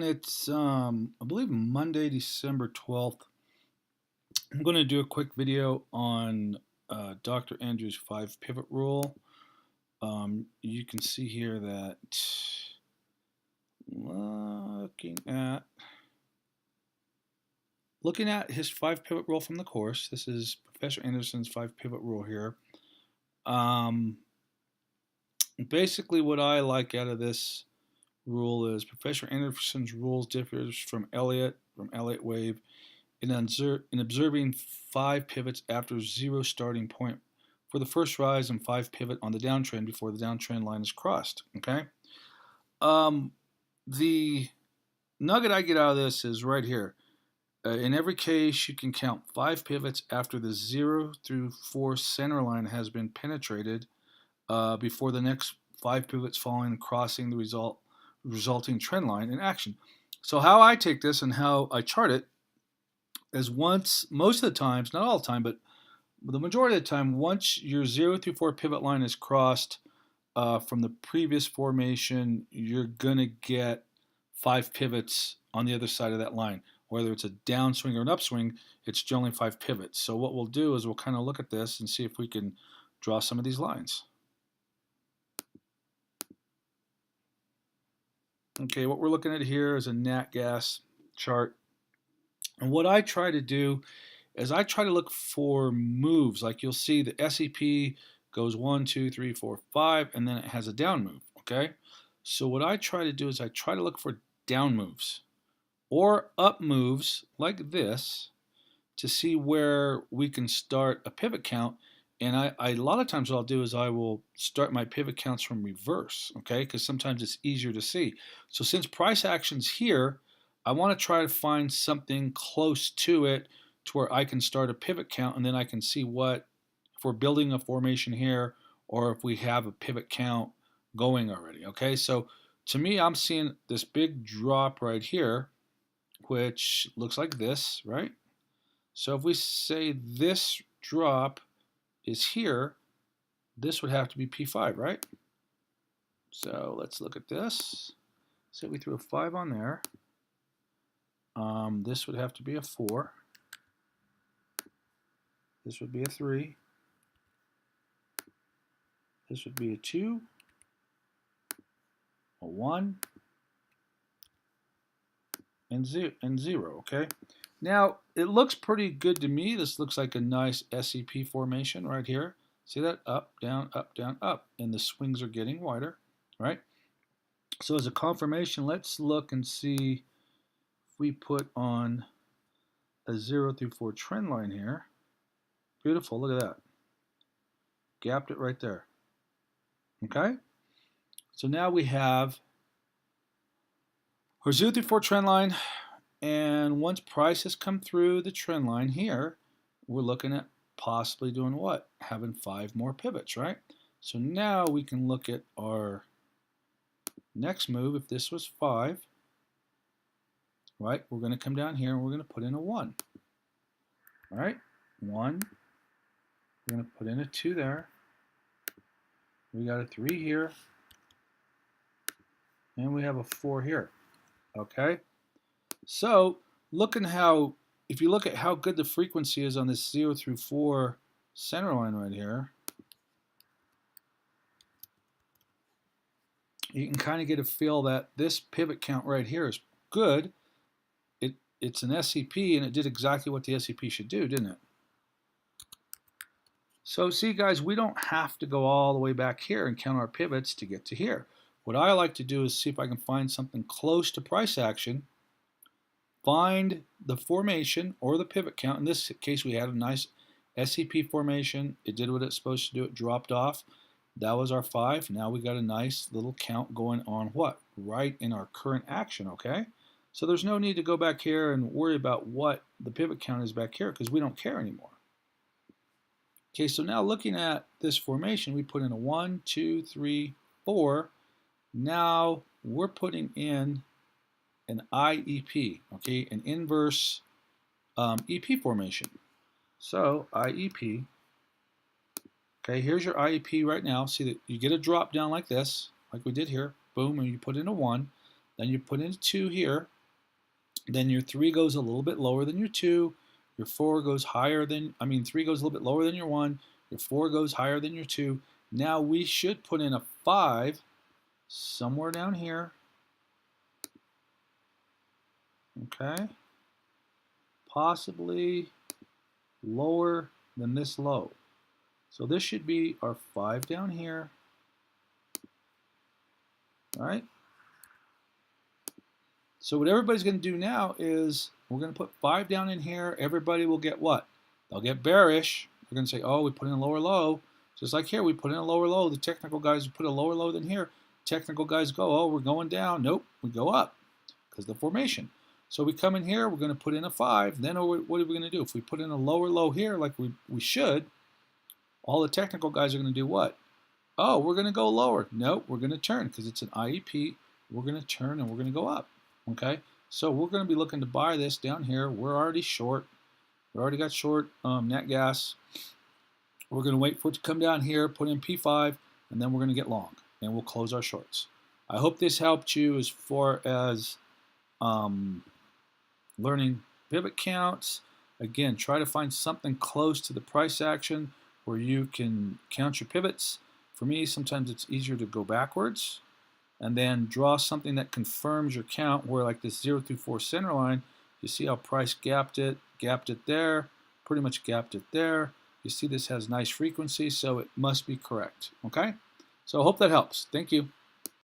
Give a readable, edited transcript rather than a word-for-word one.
It's I believe Monday, December 12th. I'm going to do a quick video on Dr. Andrews' 5 pivot rule. You can see here that looking at his 5 pivot rule from the course. This is Professor Anderson's 5 pivot rule here. Um, Basically, what I like out of this rule is Professor Anderson's rules differs from Elliott wave in observing 5 pivots after 0 starting point for the first rise and 5 pivot on the downtrend before the downtrend line is crossed. Okay. Um, the nugget I get out of this is right here. In every case, you can count 5 pivots after the 0 through 4 center line has been penetrated before the next 5 pivots following and crossing the resulting trend line in action. So how I take this and how I chart it is once, most of the times, not all the time, but the majority of the time, once your 0 through 4 pivot line is crossed from the previous formation, you're going to get 5 pivots on the other side of that line. Whether it's a downswing or an upswing, it's generally 5 pivots. So what we'll do is we'll kind of look at this and see if we can draw some of these lines. Okay, what we're looking at here is a nat gas chart. And what I try to do is I try to look for moves. Like you'll see the SEP goes 1, 2, 3, 4, 5, and then it has a down move. Okay, so what I try to do is I try to look for down moves or up moves like this to see where we can start a pivot count. And I a lot of times what I'll do is I will start my pivot counts from reverse, okay? Because sometimes it's easier to see. So since price action's here, I want to try to find something close to it to where I can start a pivot count, and then I can see what, if we're building a formation here or if we have a pivot count going already, okay? So to me, I'm seeing this big drop right here, which looks like this, right? So if we say this drop is here, this would have to be P5, right? So let's look at this. Say we threw a 5 on there. This would have to be a 4. This would be a 3. This would be a 2, a 1, and 0, okay? Now, it looks pretty good to me. This looks like a nice SEP formation right here. See that? Up, down, up, down, up. And the swings are getting wider, right? So as a confirmation, let's look and see if we put on a 0 through 4 trend line here. Beautiful, look at that. Gapped it right there. Okay? So now we have our 0 through 4 trend line. And once price has come through the trend line here, we're looking at possibly doing what? Having 5 more pivots, right? So now we can look at our next move. If this was 5, right, we're going to come down here and we're going to put in a 1. All right, 1. We're going to put in a 2 there. We got a 3 here. And we have a 4 here. Okay? So, if you look at how good the frequency is on this 0 through 4 center line right here, you can kind of get a feel that this pivot count right here is good. It's an SCP, and it did exactly what the SCP should do, didn't it? So see, guys, we don't have to go all the way back here and count our pivots to get to here. What I like to do is see if I can find something close to price action, find the formation or the pivot count. In this case, we had a nice SCP formation. It did what it's supposed to do. It dropped off. That was our 5. Now we got a nice little count going on what? Right in our current action, okay? So there's no need to go back here and worry about what the pivot count is back here because we don't care anymore. Okay, so now looking at this formation, we put in a 1, 2, 3, 4. Now we're putting in an IEP, okay, an inverse EP formation. So IEP, okay, here's your IEP right now. See that you get a drop down like this, like we did here, boom, and you put in a 1. then you put in a 2 here, then your 3 goes a little bit lower than your 2, your 4 goes higher than, 3 goes a little bit lower than your 1, your 4 goes higher than your 2. Now we should put in a 5 somewhere down here, okay? Possibly lower than this low. So this should be our 5 down here, all right? So what everybody's going to do now is we're going to put 5 down in here. Everybody will get what? They'll get bearish. They're going to say, oh, we put in a lower low. Just like here, we put in a lower low. The technical guys put a lower low than here. Technical guys go, oh, we're going down. Nope, we go up because of the formation. So we come in here, we're going to put in a 5. Then what are we going to do? If we put in a lower low here like we should, all the technical guys are going to do what? Oh, we're going to go lower. Nope, we're going to turn because it's an IEP. We're going to turn and we're going to go up. Okay, so we're going to be looking to buy this down here. We're already short. We already got short nat gas. We're going to wait for it to come down here, put in P5, and then we're going to get long, and we'll close our shorts. I hope this helped you as far as learning pivot counts. Again, try to find something close to the price action where you can count your pivots. For me, sometimes it's easier to go backwards and then draw something that confirms your count, where like this 0 through 4 center line, you see how price gapped it there, pretty much gapped it there. You see this has nice frequency, so it must be correct, okay? So I hope that helps. Thank you.